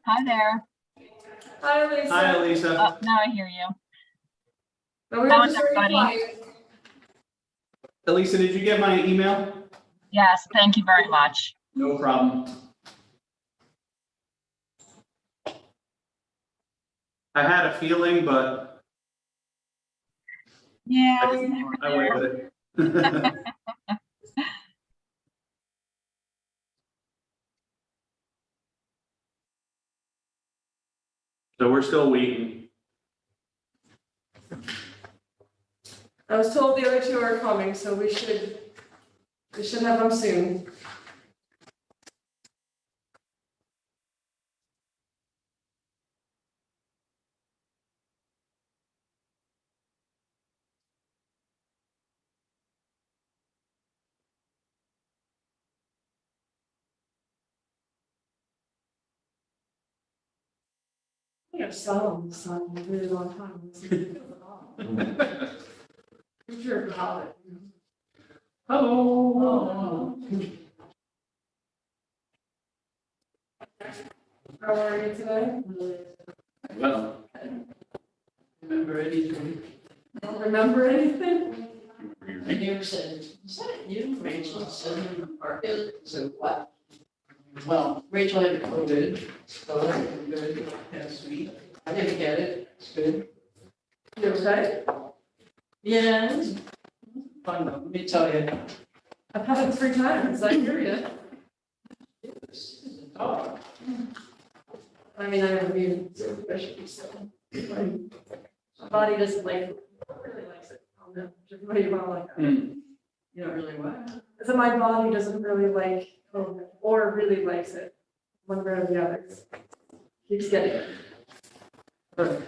Hi there. Hi, Lisa. Hi, Lisa. Oh, now I hear you. No, we How were is just very everybody? quiet. Elisa, did you get my email? Yes, thank you very much. No problem. I had a feeling, but Yeah, I they were went there. with it. So we're still waiting. I was told the other two are coming, so we should have them soon. I think I've sat on this song a really long time. I'm sure about it. Hello. How are you today? Well, Remember anything? Don't remember anything? And you said, is that you, Rachel, sitting in the park? So what? Well, Rachel had COVID, so that was good last week. I didn't get it, it's good. You okay? Yeah, it was fun, though, let me tell you. I've had it 3 times, I hear you. It's a dog. I mean, I have immune deficiency, so. My body doesn't like it, really likes it. What do you want to like? You don't really what? So my body doesn't really like COVID or really likes it, one way or the other. Keeps getting it. But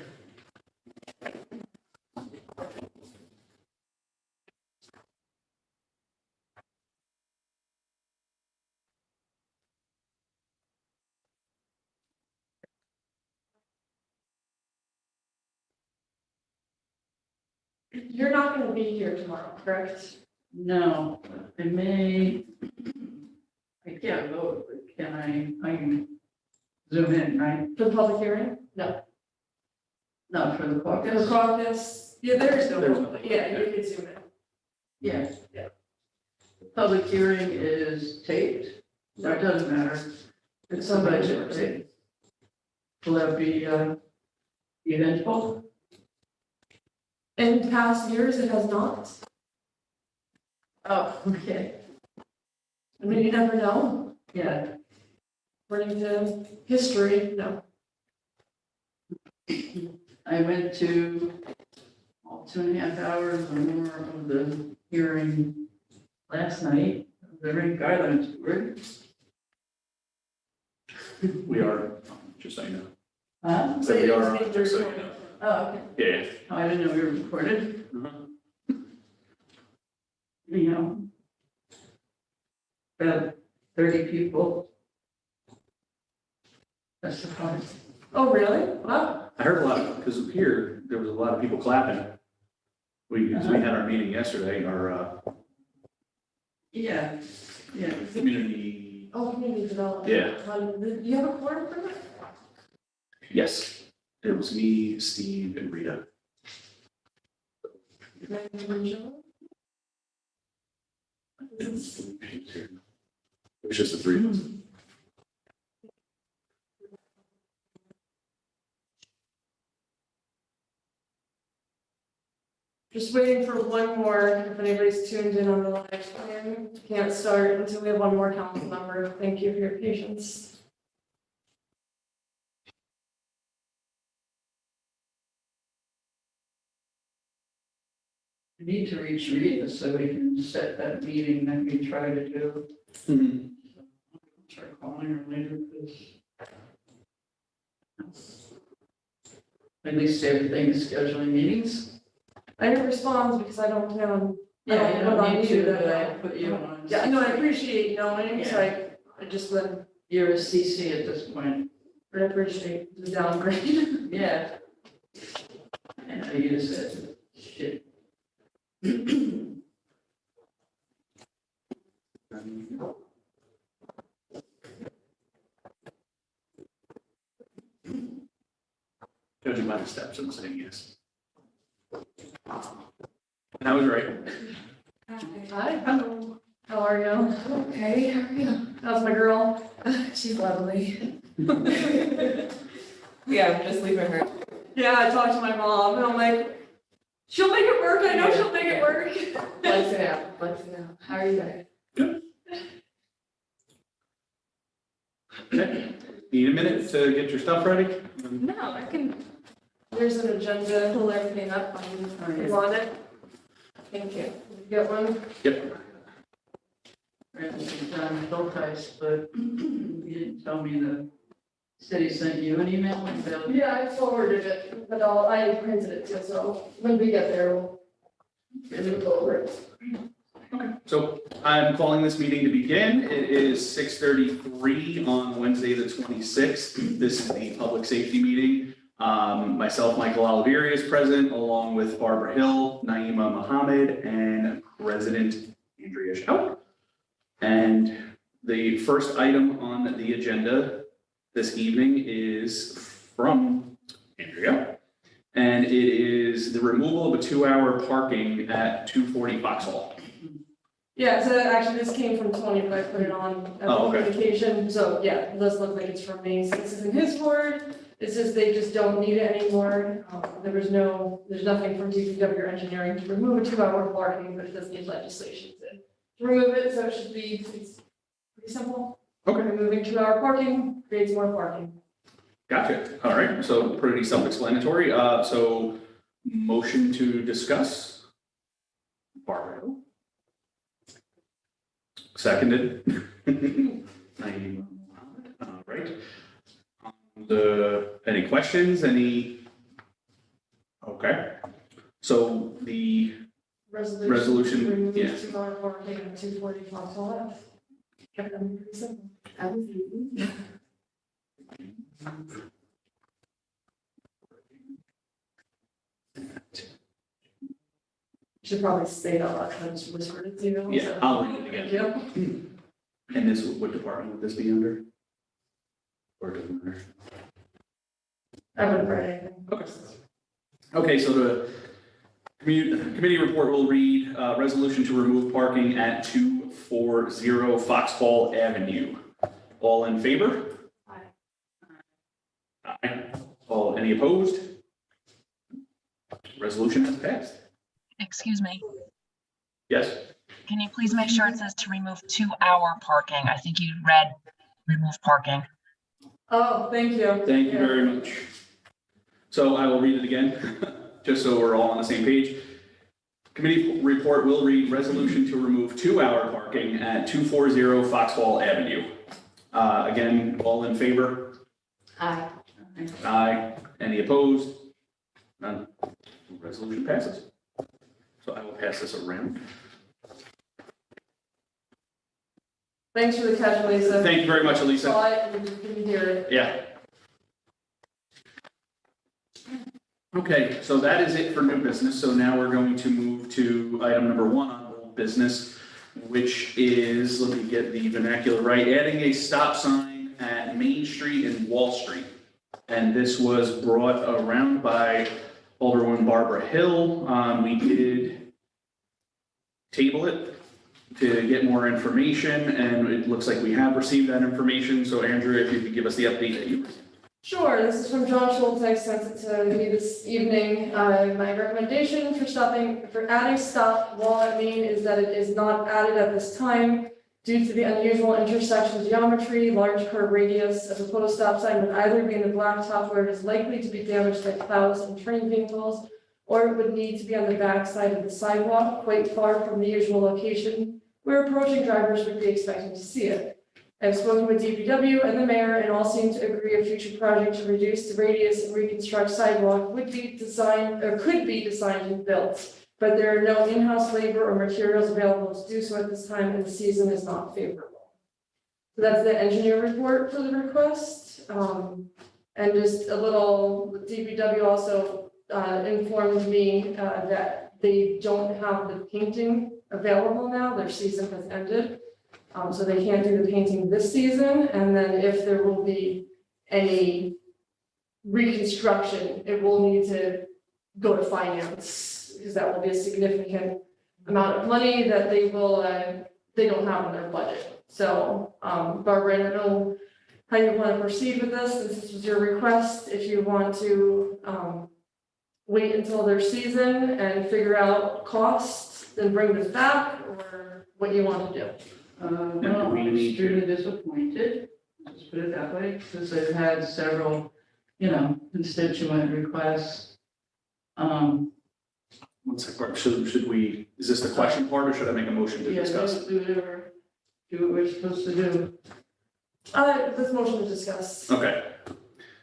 You're not gonna be here tomorrow, correct? no, I may, I can't vote, but I can zoom in, right? For the public hearing? No. No, for the For the caucus? caucus? Yeah, there's no, There's- public. Yeah, you can zoom in. Yeah. Yeah. The public hearing is taped, no, it doesn't matter. It's a budget, right? Will that be, eventful? In past years, it has not. Oh, okay, I mean, you never know. yeah. According to history, no. I went to all 2.5 hours or more of the hearing last night, the ring guidelines board. we are, just so you know. Huh? So we are, So you just so just you need know. Oh, okay. Yeah. Oh, I didn't know we were recorded, you know. About 30 people. That's the problem. Oh, really? Wow. I heard a lot, because here, there was a lot of people clapping. We had our meeting yesterday, our Yeah, yeah. community, Oh, community development. Yeah. Do you have a quorum for that? yes, it was me, Steve, and Rita. It was just the 3 of us. Just waiting for one more, if anybody's tuned in on the live stream. Can't start until we have one more council member. Thank you for your patience. We need to reach Rita so we can set that meeting that we try to do. Mhm. Try calling her later because at least everything is scheduling meetings. I didn't respond because I don't plan on. Yeah, you don't need to, that but I now. put you on. Yeah, no, I appreciate knowing, so I just would You're a CC at this point. appreciate the downgrade. Yeah. And I use it, shit. Judging by the steps, I'm saying yes. And I was right. Hi, hello. How are you? Okay, how are you? How's my girl? She's lovely. Yeah, I'm just leaving her. Yeah, I talked to my mom and I'm like, she'll make it work. I know she'll make it work. Let's it out, let's it out. How are you guys? Okay. Need a minute to get your stuff ready? No, I can. There's an agenda. Pull everything up on You want it? Thank you. You get one? Yep. John Schulteis, but you didn't tell me the city sent you an email about. Yeah, I forwarded it, but I printed it too, so when we get there, we'll go over it. So I'm calling this meeting to begin. It is 6:33 on Wednesday, the 26th. This is the public safety meeting. Myself, Michael Olivieri is present, along with Barbara Hill, Naima Mohammed, and President Andrea Schaup. And the first item on the agenda this evening is from Andrea. And it is the removal of a 2-hour parking at 240 Foxhall. Yeah, so actually this came from Tony, but I put it on as Oh, a okay. communication, so yeah, it does look like it's from me, so this isn't his word. It's just they just don't need it anymore. There's nothing from DPW or engineering to remove a 2-hour parking, but it does need legislation to remove it, so it's pretty simple. Okay. Removing 2-hour parking creates more parking. Gotcha. All right. So pretty self-explanatory. So motion to discuss. Barbara Hill. Seconded. Naeem Mohammed. All right. Any questions? Okay. So the Resolution, to remove yeah. 2-hour parking at 240 Foxhall Ave. Kept them pretty simple. That was easy. Should probably say it out loud, I just whispered it to you. Yeah, so. I'll read it again. Yep. And this, what department would this be under? Or doesn't matter? I haven't read anything. Okay. Okay, so the committee report will read, resolution to remove parking at 240 Foxhall Avenue. All in favor? Aye. All, any opposed? Resolution has passed. Excuse me. Yes, Can you please make sure it says to remove 2-hour parking? I think you read remove parking. Oh, thank you. thank you Yeah. very much. So I will read it again, just so we're all on the same page. Committee report will read resolution to remove 2-hour parking at 240 Foxhall Avenue. Again, all in favor? Hi. Aye. Any opposed? None. Resolution passes. So I will pass this around. Thanks for the catch, Lisa. Thank you very much, Elisa. Saw it and didn't hear it. Yeah. Okay, so that is it for new business. So now we're going to move to item number 1 on old business, which is, let me get the vernacular right, adding a stop sign at Main Street and Wall Street. And this was brought around by Alderwoman Barbara Hill. We did table it to get more information, and it looks like we have received that information. So Andrea, if you could give us the update that you received. Sure, this is from John Schultz. I sent it to me this evening. My recommendation for adding stop wall at Main is that it is not added at this time due to the unusual intersection geometry, large curb radius. A proposed stop sign would either be in the blacktop where it is likely to be damaged by plows and train vehicles, or it would need to be on the back side of the sidewalk, quite far from the usual location where approaching drivers would be expecting to see it. I've spoken with DPW and the mayor, and all seem to agree a future project to reduce the radius and reconstruct sidewalk would be designed, or could be designed and built, but there are no in-house labor or materials available to do so at this time, and the season is not favorable. So that's the engineer report for the request. And just a little, DPW also informed me that they don't have the painting available now. Their season has ended. So they can't do the painting this season. And then if there will be any reconstruction, it will need to go to finance, because that will be a significant amount of money that they will, they don't have in their budget. So, Barbara, I don't know how you want to proceed with this, since this was your request, if you want to, wait until their season and figure out costs and bring this back, or what you want to do. Well, we I'm need to- extremely disappointed, let's put it that way, because I've had several, constituent requests. One sec, Barb, should we, is this the question part or should I make a motion to Yeah, discuss? do what we're supposed to do. This motion to discuss. Okay,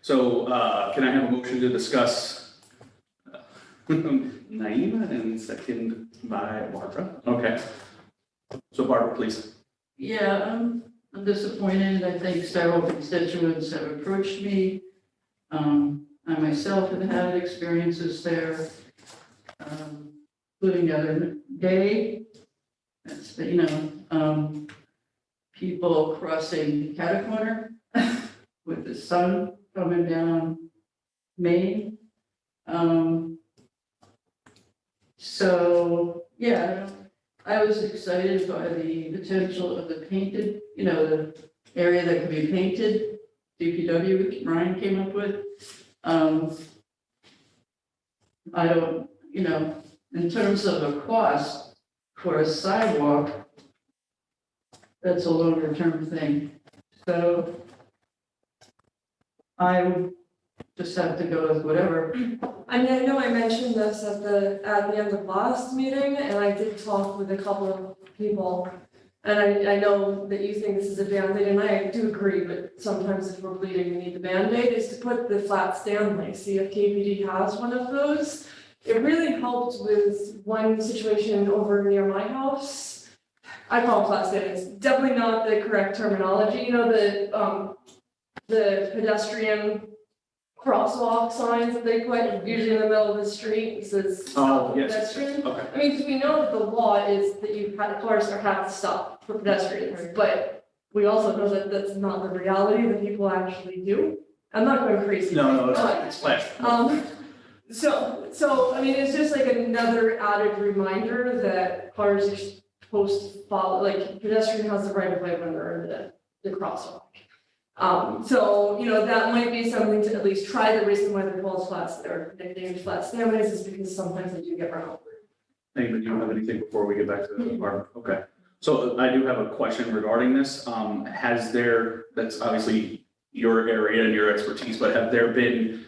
so, can I have a motion to discuss? Naima and second by Barbara, okay. So Barbara, please. Yeah, I'm disappointed. I think several constituents have approached me. I myself have had experiences there, including the other day. That's, people crossing Catacorner with the sun coming down Main. So, yeah, I was excited by the potential of the painted, the area that could be painted, DPW, Ryan came up with. I don't, in terms of a cost for a sidewalk, that's a longer term thing. So I would just have to go with whatever. I mean, I know I mentioned this at the end of last meeting, and I did talk with a couple of people. And I know that you think this is a Band-Aid, and I do agree, but sometimes if we're bleeding, we need the Band-Aid, is to put the flat Stanley, see if KPD has one of those. It really helped with one situation over near my house. I call it flat Stanley, it's definitely not the correct terminology, the pedestrian crosswalk signs that they put usually in the middle of the street, it says Oh, yes, pedestrian. okay. I mean, because we know that the law is that cars have to stop for pedestrians, but we also know that that's not the reality that people actually do. I'm not going crazy. No, but, it's flash. So, I mean, it's just like another added reminder that cars are supposed to follow, like pedestrian has the right of way when they're in the crosswalk. So, that might be something to at least try. The reason why they're called flats, they're nicknamed flat Stanleys is because sometimes they do get run over. Nathan, do you have anything before we get back to the Barbara? Okay. So I do have a question regarding this. That's obviously your area and your expertise, but have there been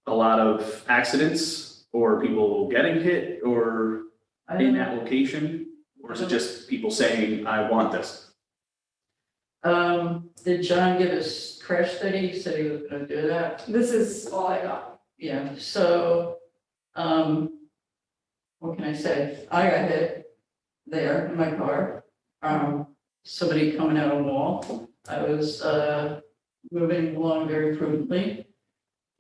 a lot of accidents or people getting hit or I in don't that location? Or is it just people saying, I want this? Did John give us crash study? He said he was gonna do that. This is all I got. Yeah, so, what can I say? I got hit there in my car. Somebody coming out of a wall. I was, moving along very prudently.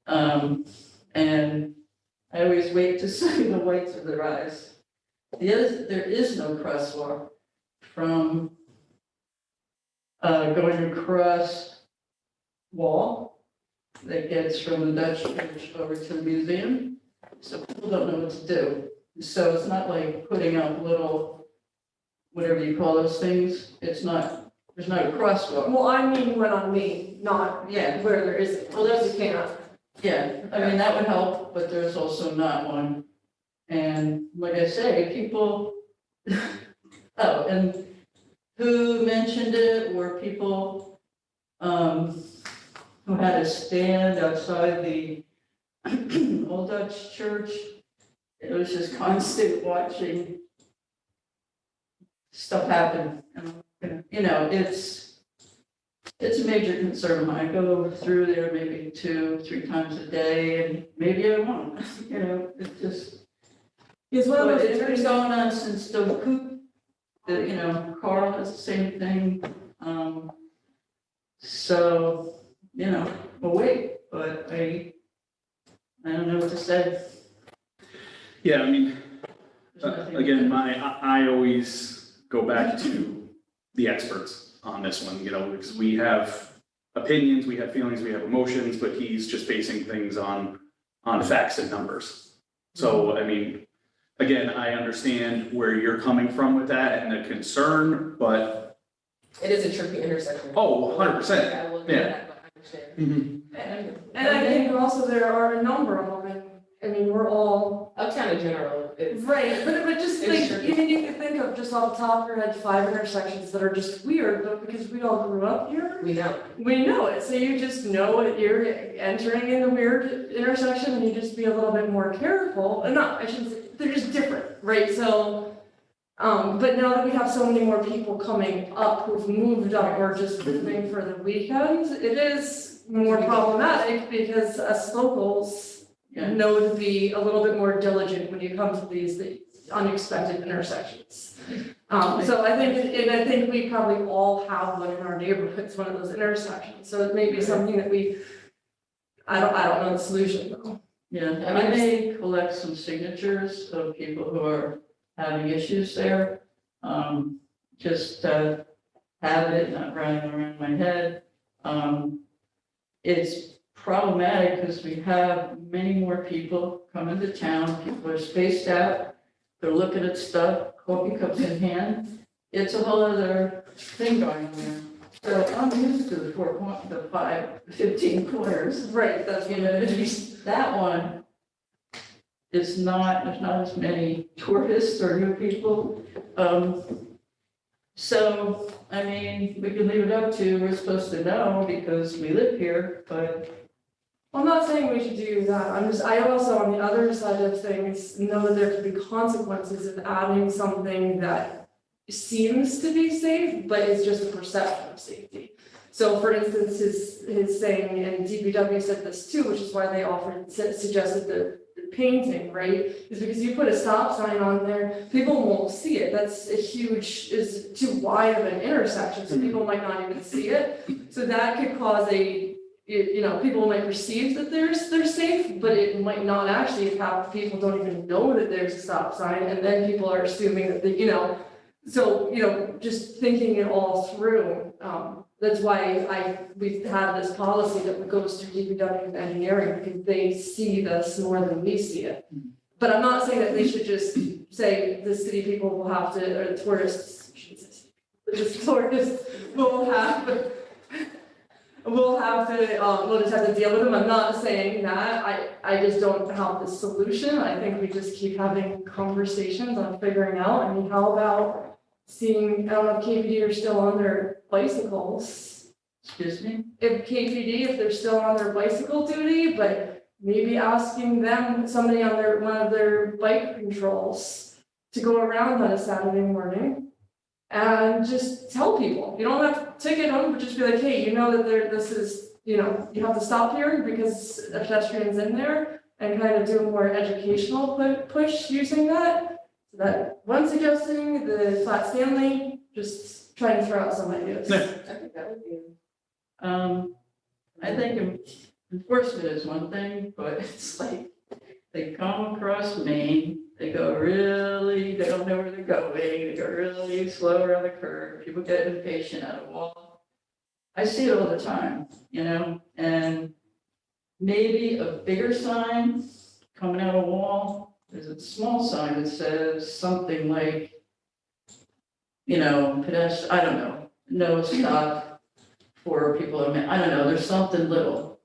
And I always wait to see the whites of their eyes. There is no crosswalk from going across wall that gets from the Dutch Church over to the museum. So people don't know what to do. So it's not like putting up little, whatever you call those things. There's not a crosswalk. Well, I mean, one on me, not Yeah, where there isn't. Well, that's- You can't. yeah, I mean, that would help, but there's also not one. And like I say, people, oh, and who mentioned it were people who had a stand outside the Old Dutch Church. It was just constant watching stuff happen. And, it's a major concern. I go through there maybe 2-3 times a day, and maybe I won't, it's just. It's one of But those it's been interesting. going on since the coop, Carl does the same thing. So, we'll wait, but I don't know what to say. Yeah, I mean, There's nothing- again, I always go back to the experts on this one, because we have a opinions, we have feelings, we have emotions, but he's just basing things on facts and numbers. So, I mean, again, I understand where you're coming from with that and the concern, but, It is a tricky intersection. oh, 100%. I will admit Yeah. that, but I understand. And I think also there are a number of them, and, I mean, we're all, Uptown in general, it's. right, but just It's think, true. even you can think of just off the top of your head, 5 intersections that are just weird, but because we all grew up here, We know. we know it, so you just know that you're entering in a weird intersection, and you just be a little bit more careful, and not, I shouldn't say, they're just different, right, so, but now that we have so many more people coming up who've moved up or just visiting for the weekend, it is more problematic, because us locals Yeah. know to be a little bit more diligent when you come to these unexpected intersections. So I think, and I think we probably all have one in our neighborhoods, one of those intersections, so it may be something that I don't know the solution though. Yeah, I may collect some signatures of people who are having issues there. Just have it, not running around my head. It's problematic because we have many more people coming to town, people are spaced out, they're looking at stuff, coffee cups in hand. It's a whole other thing going on there. So I'm used to the 15 corners. Right, that's, You know, that one is not, there's not as many tourists or new people. So, I mean, we can leave it up to, we're supposed to know because we live here, but I'm not saying we should do that, I also, on the other side of things, know that there could be consequences of adding something that seems to be safe, but is just a perception of safety. So for instance, his saying, and DPW said this too, which is why they suggested the painting, right? Is because you put a stop sign on there, people won't see it, that's is too wide of an intersection, so people might not even see it. So that could cause people might perceive that they're safe, but it might not actually, if half the people don't even know that there's a stop sign, and then people are assuming that so, just thinking it all through, that's why we've had this policy that goes through DPW and engineering, because they see this more than we see it. But I'm not saying that they should just say the city people will have to, or the tourists, the tourists will have to, we'll just have to deal with them. I'm not saying that. I just don't have the solution. I think we just keep having conversations on figuring out. I mean, how about seeing, I don't know if KPD are still on their bicycles. excuse me? If they're still on their bicycle duty, but maybe asking them, somebody on one of their bike controls to go around on a Saturday morning and just tell people, you don't have to ticket them, but just be like, hey, you know that this is, you have to stop here because a pedestrian's in there, and kind of do a more educational push using that. So that one suggesting the flat Stanley, just trying to throw out some ideas. I think that would be. I think enforcement is one thing, but it's like, they come across Maine, they don't know where they're going, they go really slow around the curve, people get impatient at a wall. I see it all the time, and maybe a bigger sign coming out of a wall, there's a small sign that says something like, pedestrian, I don't know, no stop for people, I don't know, there's something little.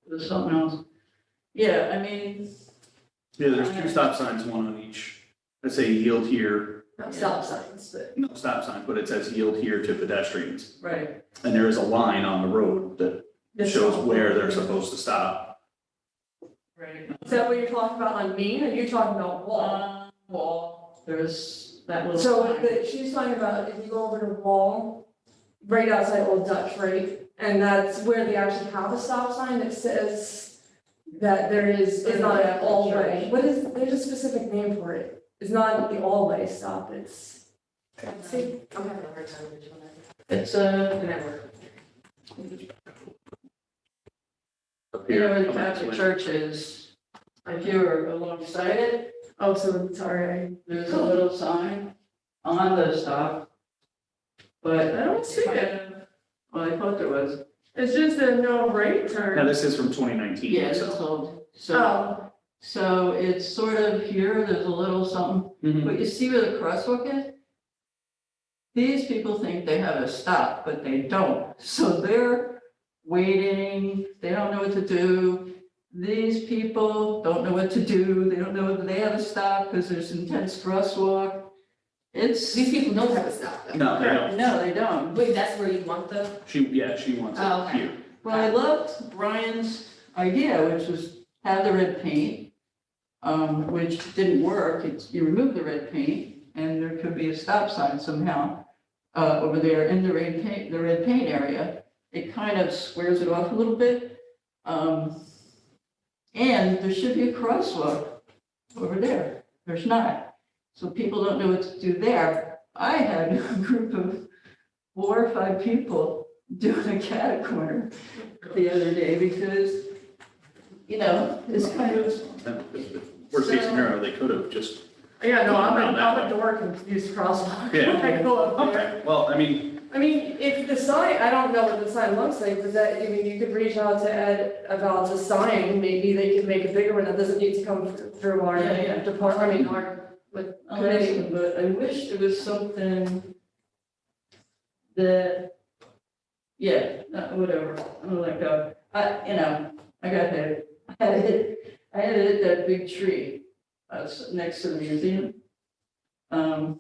There's something else. Yeah, I mean, Yeah, there's 2 stop signs, one on each. Let's say yield here, Not stop signs, but. no stop sign, but it says yield here to pedestrians. right, And there is a line on the road that shows where they're supposed to stop. right. Is that what you're talking about on Main, or you're talking about Wall? Wall, there's that little. So sign. she's talking about if you go over to Wall, right outside Old Dutch, right? And that's where they actually have a stop sign that says that it's not an all-way. There's a specific name for it. It's not the all-way stop, it's. See, I'm having a hard time with one. It's The network. Up you know, here, where the coming Catholic this way. church is, if you're alongside it, Oh, so, sorry, there's a little sign on the stop. But I don't see it. Well, I thought there was. It's just a no right Now, turn. this is from 2019, Yeah, it's so. old. So, Oh, so it's sort of here, there's a little something, Mhm. but you see where the crosswalk is? These people think they have a stop, but they don't. So they're waiting, they don't know what to do. These people don't know what to do, they don't know whether they have a stop because there's intense crosswalk. It's, These people don't have a stop though. No, they don't. no, they don't. Wait, that's where you want the, She wants Oh, it okay. here. Well, I loved Brian's idea, which was have the red paint, which didn't work. It's, you remove the red paint and there could be a stop sign somehow, over there in the red paint area. It kind of squares it off a little bit. And there should be a crosswalk over there. There's not. So people don't know what to do there. I had a group of 4 or 5 people doing a cat corner the other day because, you know, it's kind of, Worst case So- scenario, they could have just, yeah, no, Around that I'm a door confused crosswalk. Yeah. I go up there. okay, well, I mean, If the sign, I don't know what the sign looks like, but that, you could reach out to Ed about the sign, maybe they could make a bigger one that doesn't need to come through our Yeah, yeah. department, our, with I'll ask them, but I wish there was something that, yeah, whatever, I'm gonna let go. I got hit. I had hit that big tree, next to the museum. And,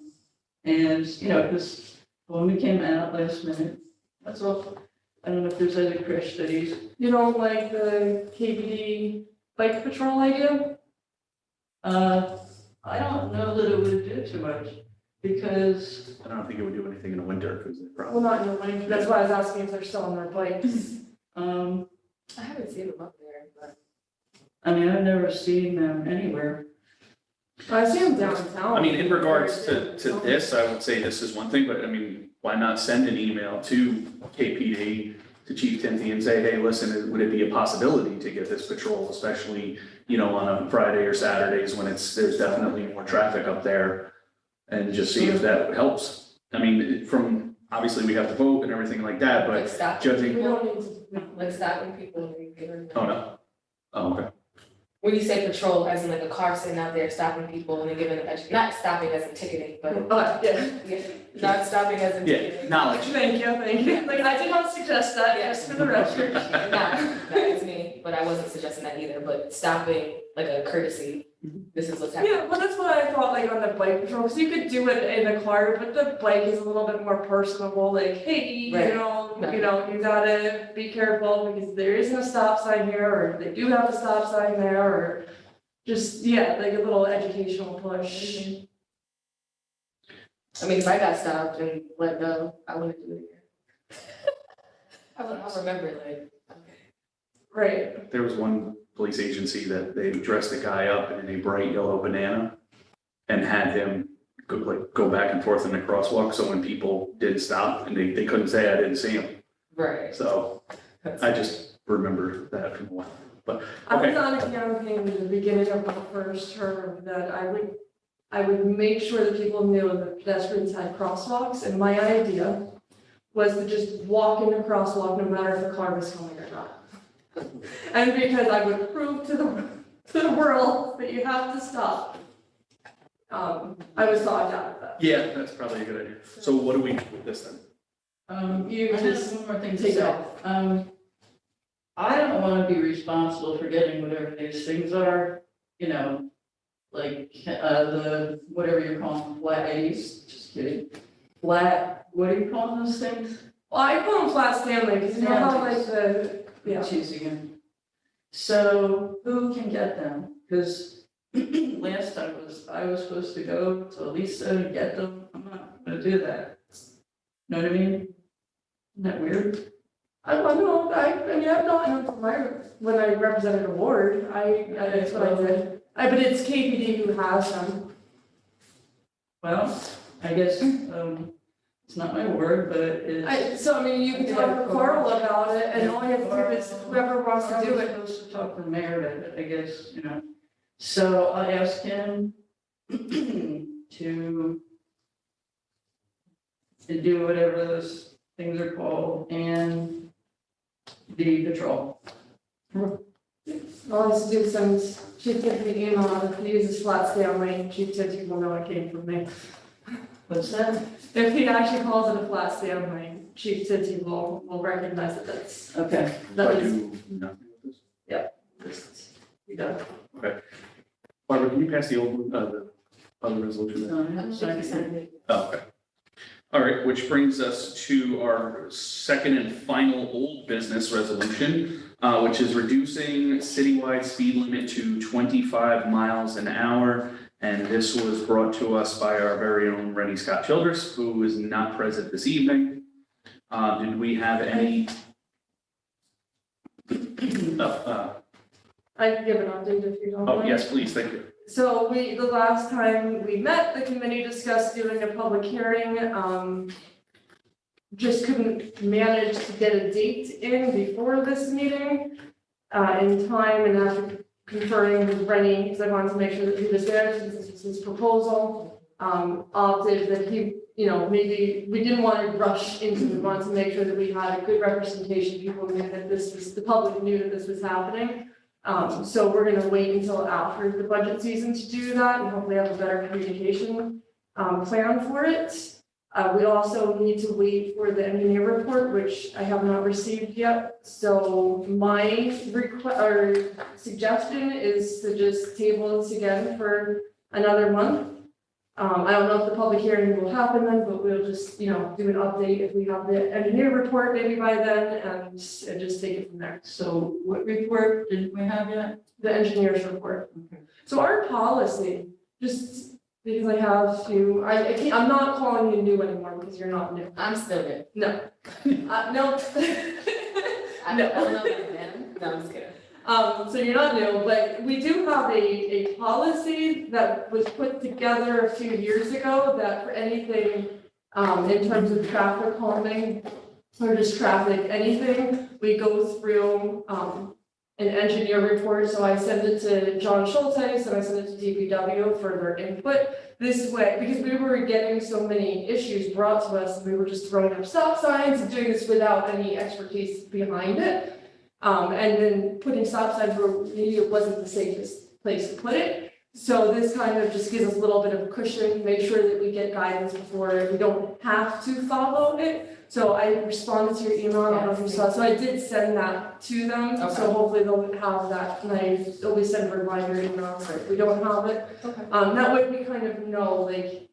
because when we came out last minute, that's all. I don't know if there's other crash studies. You don't like the KPD bike patrol idea? I don't know that it would do too much, because, I don't think it would do anything in the winter because they Well, probably. not in the winter, that's why I was asking if they're still on their bikes. I haven't seen them up there, but. I mean, I've never seen them anywhere. I see them downtown. I mean, in regards to this, I would say this is one thing, but I mean, why not send an email to KPD, to Chief Timothy and say, hey, listen, would it be a possibility to get this patrol, especially, on a Friday or Saturdays when there's definitely more traffic up there, and just see if that helps. I mean, obviously we have to vote and everything like that, Like but stopping judging, We people, don't need to. like stopping people when you give them. oh, no. Oh, okay. When you say patrol, as in like a car sitting out there stopping people and then giving them, not stopping as in ticketing, but Yeah. not stopping as in Yeah, ticketing. knowledge. Thank you. Like, I did not suggest that, just for the record. Not, that is me, but I wasn't suggesting that either, but stopping like a courtesy, this is what's happening. Yeah, well, that's what I thought, like, on the bike patrol, because you could do it in a car, but the bike is a little bit more personable, like, hey, Right. you gotta be careful, because there isn't a stop sign here, or they do have a stop sign there, or just, yeah, like a little educational push. I mean, if I got stopped and let go, I wouldn't do it again. I'll remember it, like, okay. Right, There was one police agency that they dressed a guy up in a bright yellow banana and had him go back and forth in the crosswalk, so when people did stop and they couldn't say I didn't see him. Right. So I just remember that from a while, but, I was okay, on a campaign at the beginning of my first term that I would make sure that people knew that pedestrians had crosswalks, and my idea was to just walk in the crosswalk no matter if a car was coming or not. And because I would prove to the world that you have to stop. I was thought out of that. yeah, that's probably a good idea. So what do we do with this then? You I just have one more thing to take it say. off. I don't want to be responsible for getting whatever these things are, like, whatever you're calling flat A's, just kidding. Flat, what are you calling those things? Well, I call them flat Stanley, because you know how like yeah. Choosing them. So who can get them? Because last time I was supposed to go to Lisa and get them. I'm not gonna do that. Know what I mean? Isn't that weird? I don't know, I mean, I've not known when I represented a ward, that's what I did. But it's KPD who has them. Well, I guess, it's not my word, but it's. So, I mean, you can talk to Carl about it, and all you have to do is whoever wants to do it. I'm supposed to talk to the mayor about it, I guess, So I asked him to to do whatever those things are called, and the patrol. All I have to do is send Chief Tiffany an email, if he uses flat stay on lane, Chief Tiffany will know it came from me. What's that? If he actually calls it a flat stay on lane, Chief Tiffany will recognize that that's, Okay. that I is, do nothing with this. you know. Barbara, can you pass the old, the other resolution? Oh, okay. All right, which brings us to our second and final old business resolution, which is reducing citywide speed limit to 25 miles an hour. And this was brought to us by our very own Rennie Scott Childress, who is not present this evening. Did we have any? I can give an update if you don't Oh, mind. yes, please, thank you. So the last time we met, the committee discussed doing a public hearing. Just couldn't manage to get a date in before this meeting, in time, and after conferring with Rennie, because I wanted to make sure that he was there, since this was his proposal, opted that he, maybe, we didn't want to rush into it, we wanted to make sure that we had a good representation, people knew that the public knew that this was happening. So we're gonna wait until after the budget season to do that and hopefully have a better communication plan for it. We also need to wait for the engineer report, which I have not received yet. So my suggestion is to just table this again for another month. I don't know if the public hearing will happen then, but we'll just, do an update if we have the engineer report maybe by then and just take it from there. So what report didn't we have yet? The engineer's report. Okay. So our policy, just because I have to, I'm not calling you new anymore because you're not new. I'm still good. No. No. I No. don't know about them. No, I'm just kidding. So you're not new, but we do have a policy that was put together a few years ago that for anything, in terms of traffic calming or just traffic, anything, we go through, an engineer report. So I send it to John Schultz and I send it to DPW for their input. This way, because we were getting so many issues brought to us, and we were just throwing up stop signs and doing this without any expertise behind it. And then putting stop signs where maybe it wasn't the safest place to put it. So this kind of just gives us a little bit of a cushion, make sure that we get guidance before we don't have to follow it. So I responded to your email, I don't know if you saw, so I did send that to them. Okay. So hopefully they'll have that, and I always send a reminder emails if we don't have it. Okay. That way we kind of know, like,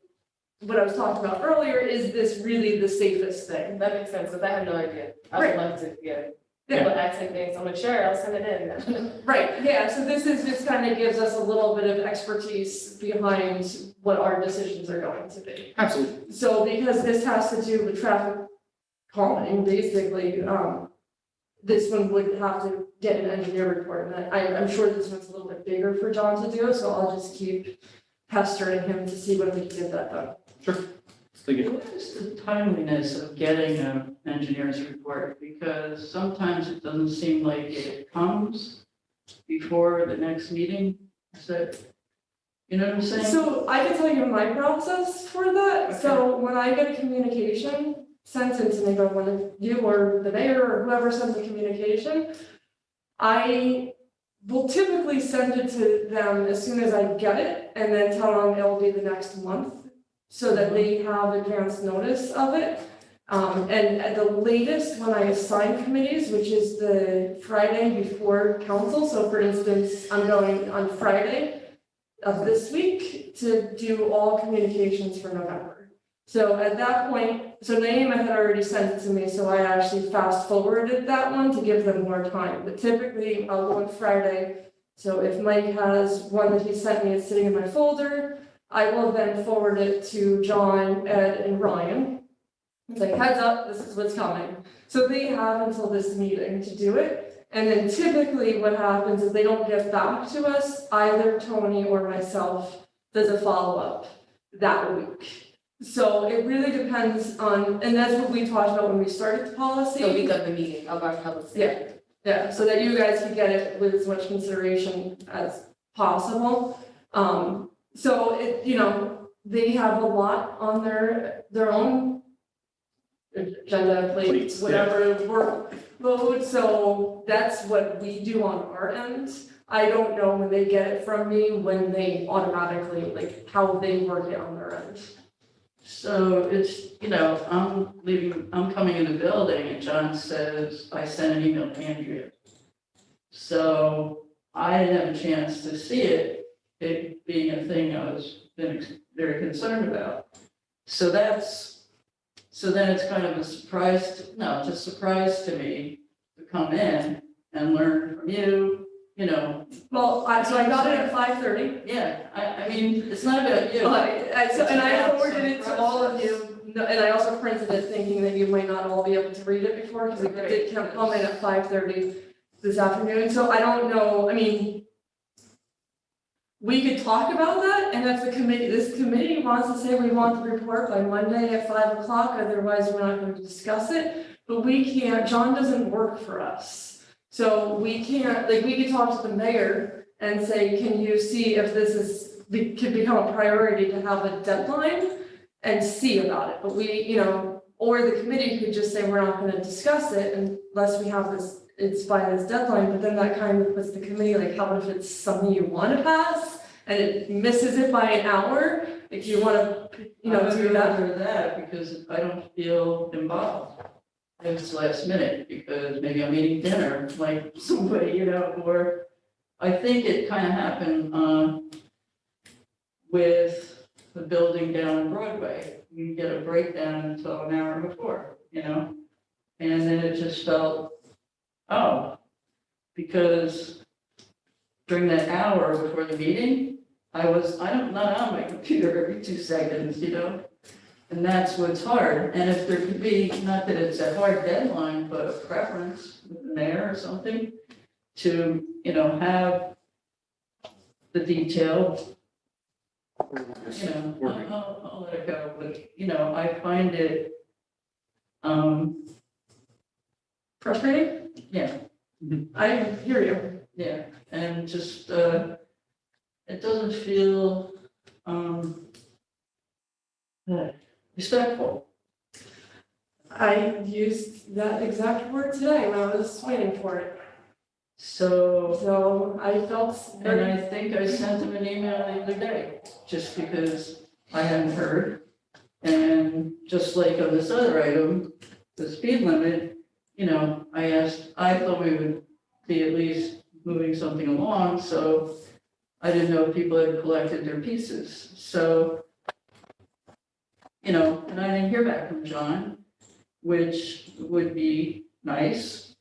what I was talking about earlier, is this really the safest thing? That makes sense, because I have no idea. I would Right. love to get it. Yeah. People asking things, I'm like, sure, I'll send it in. Right, yeah, so this is just kind of gives us a little bit of expertise behind what our decisions are going to be. Absolutely. So because this has to do with traffic calming, basically, this one would have to get an engineer report, and I'm sure this one's a little bit bigger for John to do, so I'll just keep pestering him to see when we can get that done. Sure. Thank you. What is the timeliness of getting an engineer's report? Because sometimes it doesn't seem like it comes before the next meeting. Is that, you know what I'm saying? So I can tell you my process for that. So when I get a communication sent in to me by one of you or the mayor or whoever sends the communication, I will typically send it to them as soon as I get it and then tell them it'll be the next month so that they have advance notice of it. And at the latest, when I assign committees, which is the Friday before council, so for instance, I'm going on Friday of this week to do all communications for November. So at that point, so Naima had already sent it to me, so I actually fast forwarded that one to give them more time. But typically, I'll go on Friday. So if Mike has one that he sent me, it's sitting in my folder, I will then forward it to John, Ed, and Ryan. It's like, heads up, this is what's coming. So they have until this meeting to do it. And then typically what happens is they don't get back to us, either Tony or myself does a follow-up that week. So it really depends on, and that's what we talked about when we started the policy. The week of the meeting of our policy. Yeah, so that you guys can get it with as much consideration as possible. So it, they have a lot on their own agenda, plates, Plates, yeah. whatever, workload, so that's what we do on our end. I don't know when they get it from me, when they automatically, like, how they work it on their end. So it's, I'm coming in the building and John says, I sent an email to Andrea. So I didn't have a chance to see it, it being a thing I was very concerned about. So then it's kind of a surprise, it's a surprise to me to come in and learn from you, Well, so I got it at 5:30. yeah, I mean, it's not about you. And I forwarded it to all of you, and I also printed it thinking that you might not all be able to read it before, because it did come in at 5:30 this afternoon, so I don't know, I mean, we could talk about that, and if this committee wants to say we want the report by Monday at 5 o'clock, otherwise we're not going to discuss it, but we can't, John doesn't work for us. So we can't, like, we could talk to the mayor and say, can you see if this could become a priority to have a deadline and see about it, but we, or the committee could just say, we're not gonna discuss it unless we have this, it's by this deadline, but then that kind of puts the committee, like, how about if it's something you wanna pass and it misses it by an hour, if you wanna, do that. For that, because I don't feel involved. It's last minute, because maybe I'm eating dinner, like somebody, or I think it kind of happened, with the building down on Broadway. You get a breakdown until an hour before, and then it just felt, because during that hour before the meeting, I'm not on my computer every 2 seconds, And that's what's hard, and if there could be, not that it's a hard deadline, but a preference with the mayor or something, to, have the detail, I'll let it go, but, I find it, Frustrating? yeah, I hear you. yeah, and just, it doesn't feel, respectful. I used that exact word today when I was waiting for it. So I felt And I think I sent him an email the other day, just because I hadn't heard. And just like on this other item, the speed limit, I thought we would be at least moving something along, so I didn't know if people had collected their pieces, so, and I didn't hear back from John, which would be nice.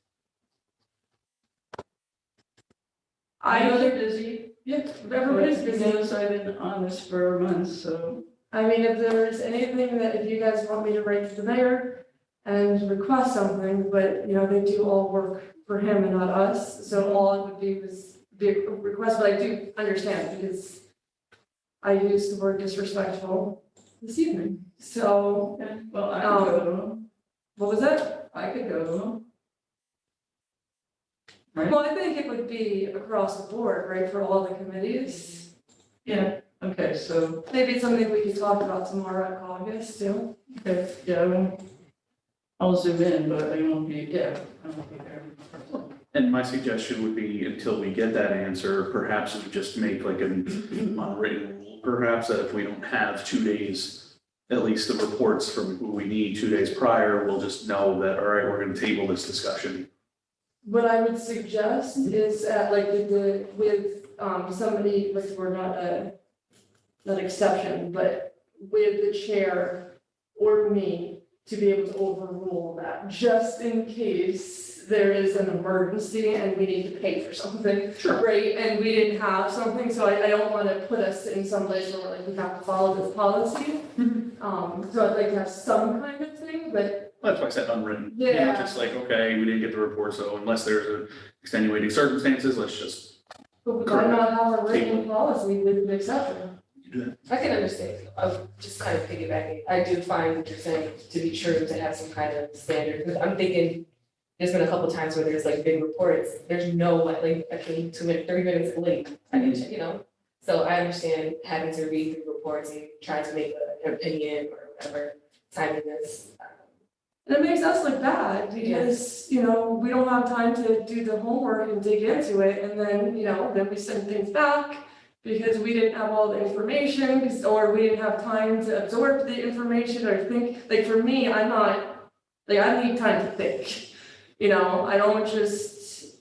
I know they're busy. Yeah, everybody's busy. Because I've been on this for months, so. I mean, if there's anything that, if you guys want me to write to the mayor and request something, but, they do all work for him and not us, so all it would be a request, but I do understand, because I used the word disrespectful this evening, so, Well, I could go to them. what was that? I could go to them. Right? Well, I think it would be across the board, right, for all the committees. Yeah, okay, so, Maybe it's something we could talk about tomorrow at August too. okay, yeah, I'll zoom in, but I won't be there. And my suggestion would be, until we get that answer, perhaps we just make like an unwritten rule, perhaps, that if we don't have 2 days, at least the reports from who we need 2 days prior, we'll just know that, all right, we're gonna table this discussion. What I would suggest is like with somebody, what's the word, not exception, but with the chair or me to be able to overrule that, just in case there is an emergency and we need to pay for something. Sure. Right, and we didn't have something, so I don't want to put us in some place where like we have to follow this policy. So I'd like to have some kind of thing, but That's why I said unwritten. Yeah. Just like, okay, we didn't get the report, so unless there's a extenuating circumstances, let's just why not have a written policy with an exception? do that. I can understand, I'm just kind of piggybacking, I do find what you're saying to be true, to have some kind of standard, because I'm thinking, there's been a couple times where there's like big reports, there's no way, like, I came 2 minutes, 30 minutes late, I can check, So I understand having to read through reports and trying to make an opinion or whatever, timing this. And it makes us look bad because, you know, we don't have time to do the homework and dig into it. And then, you know, then we send things back because we didn't have all the information, or we didn't have time to absorb the information or think, like for me, I'm not, like I need time to think. You know, I don't just,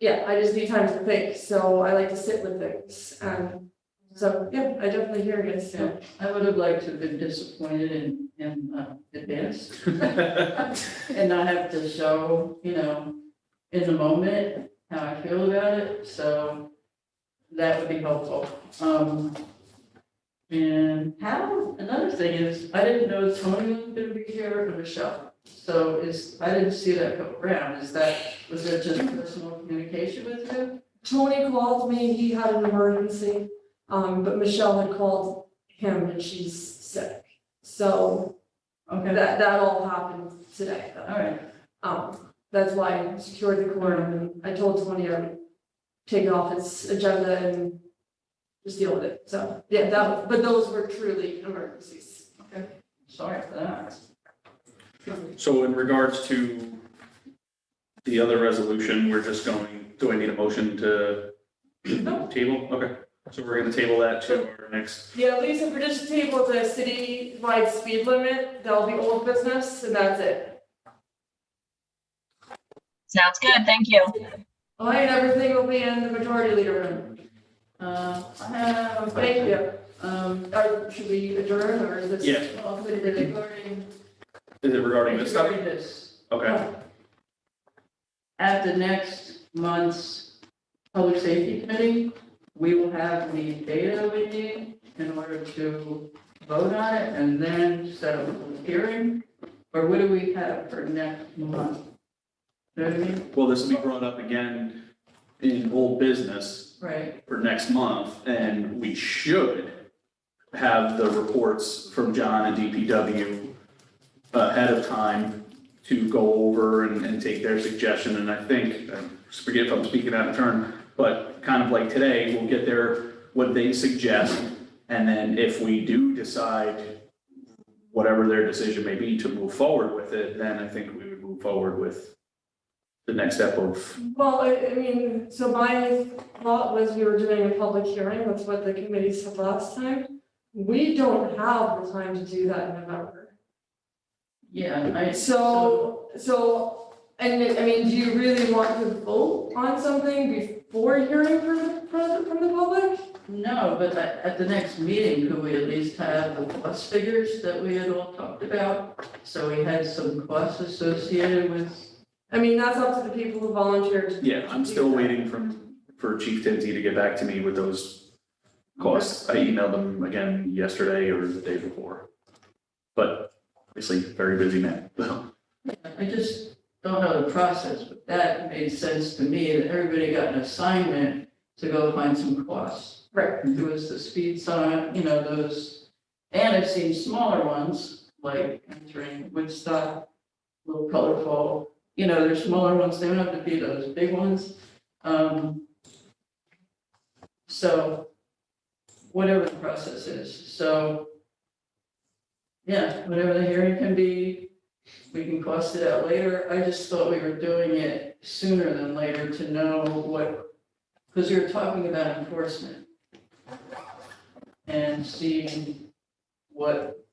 yeah, I just need time to think. So I like to sit with things. And so, yeah, I definitely hear you. So. I would have liked to have been disappointed in advance and not have to show, you know, in the moment how I feel about it, so that would be helpful. And another thing is, I didn't know Tony was gonna be here or Michelle. So I didn't see that come around. Was that just personal communication with you? Tony called me, he had an emergency, but Michelle had called him and she's sick. So Okay, that all happened today, all though. right. That's why I secured the quorum and I told Tony I would take it off its agenda and just deal with it. So, yeah, but those were truly emergencies. Sorry for that. So in regards to the other resolution, we're just going, do I need a motion to table? Okay, so we're gonna table that to our next, Yeah, Lisa, for just table the city-wide speed limit, that'll be old business and that's it. Sounds good, thank you. All right, everything will be in the majority leader room. I have a Thank you. question. Should we adjourn or is this? Yeah. Well, regarding is it regarding this stuff? regarding this, Okay, at the next month's public safety committee, we will have the data we need in order to vote on it and then set up a hearing? Or what do we have for next month? You know what I mean? well, this will be brought up again in old business Right, for next month, and we should have the reports from John and DPW ahead of time to go over and take their suggestion, and I think, forget if I'm speaking out of turn, but kind of like today, we'll get what they suggest, and then if we do decide whatever their decision may be to move forward with it, then I think we would move forward with the next step of, Well, I mean, so my thought was we were doing a public hearing, that's what the committee said last time. We don't have the time to do that in November. yeah, So, and I mean, do you really want to vote on something before hearing from the public? no, but at the next meeting, could we at least have the cost figures that we had all talked about? So we had some costs associated with. I mean, that's up to the people who volunteered. yeah, I'm still waiting for Chief Tinsey to get back to me with those costs. I emailed them again yesterday or the day before. But obviously, very busy man, so. I just don't know the process, but that made sense to me, that everybody got an assignment to go find some costs. Right. There was the speed sign, you know, those, and I've seen smaller ones, like entering Woodstock, little colorful, you know, there's smaller ones, they don't have to be those big ones. So, whatever the process is, so. Yeah, whatever the hearing can be, we can cost it out later. I just thought we were doing it sooner than later to know what, because we were talking about enforcement. And seeing what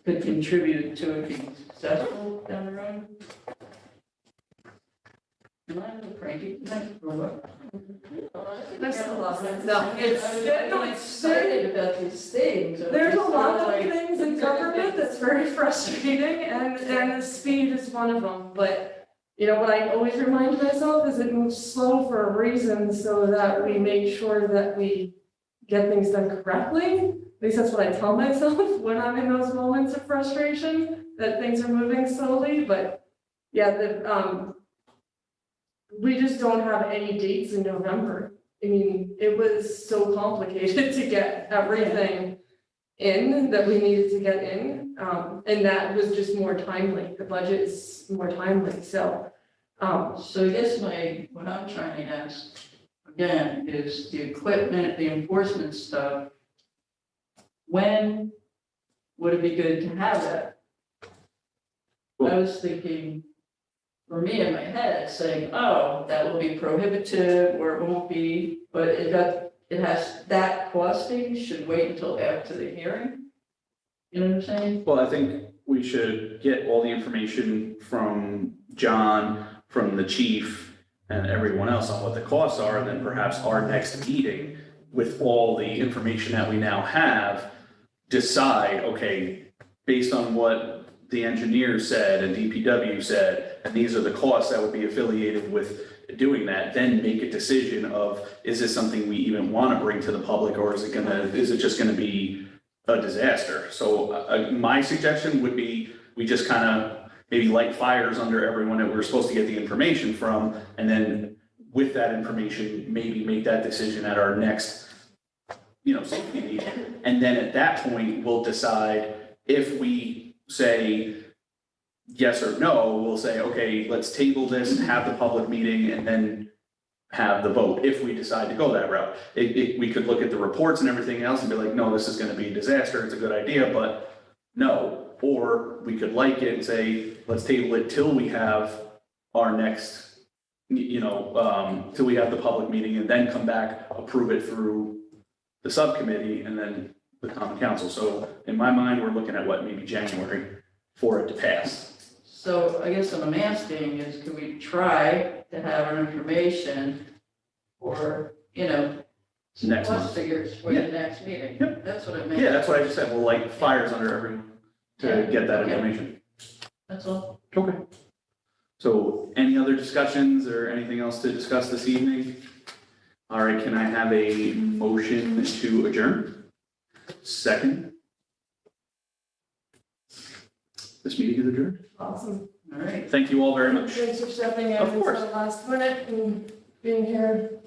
could contribute to it being successful down the road. Am I a little cranky tonight or what? That's a lot. No, it's, no, it's excited about these things. There's a lot of Like, things in government that's very frustrating and the speed is one of them, but you know, what I always remind myself is it moves slow for a reason so that we make sure that we get things done correctly. At least that's what I tell myself when I'm in those moments of frustration, that things are moving slowly, but yeah, we just don't have any dates in November. I mean, it was so complicated to get everything in that we needed to get in. And that was just more timely. The budget is more timely, so. So I guess what I'm trying to ask, again, is the equipment, the enforcement stuff. When would it be good to have that? I was thinking, for me in my head, saying, oh, that will be prohibitive, or it won't be, but it has, that costing should wait until after the hearing. You know what I'm saying? Well, I think we should get all the information from John, from the chief, and everyone else on what the costs are, and then perhaps our next meeting, with all the information that we now have, decide, okay, based on what the engineer said and DPW said, and these are the costs that would be affiliated with doing that, then make a decision of, is this something we even want to bring to the public, or is it just gonna be a disaster? So my suggestion would be, we just kind of maybe light fires under everyone that we're supposed to get the information from, and then with that information, maybe make that decision at our next, safety meeting. And then at that point, we'll decide if we say yes or no, we'll say, okay, let's table this, have the public meeting, and then have the vote, if we decide to go that route. We could look at the reports and everything else and be like, no, this is gonna be a disaster, it's a good idea, but no. Or we could like it and say, let's table it till we have our next, till we have the public meeting, and then come back, approve it through the subcommittee and then the common council. So in my mind, we're looking at maybe January for it to pass. So I guess what I'm asking is, can we try to have our information or, Next cost month. figures for the next meeting? Yep. That's what I meant. Yeah, that's what I just said. We'll light fires under everyone to get that Okay. information. That's all. Okay. So any other discussions or anything else to discuss this evening? All right, can I have a motion to adjourn? Second? This meeting is adjourned. Awesome. All right. Thank you all very much. Thanks for stepping in Of at course. the last minute and being here.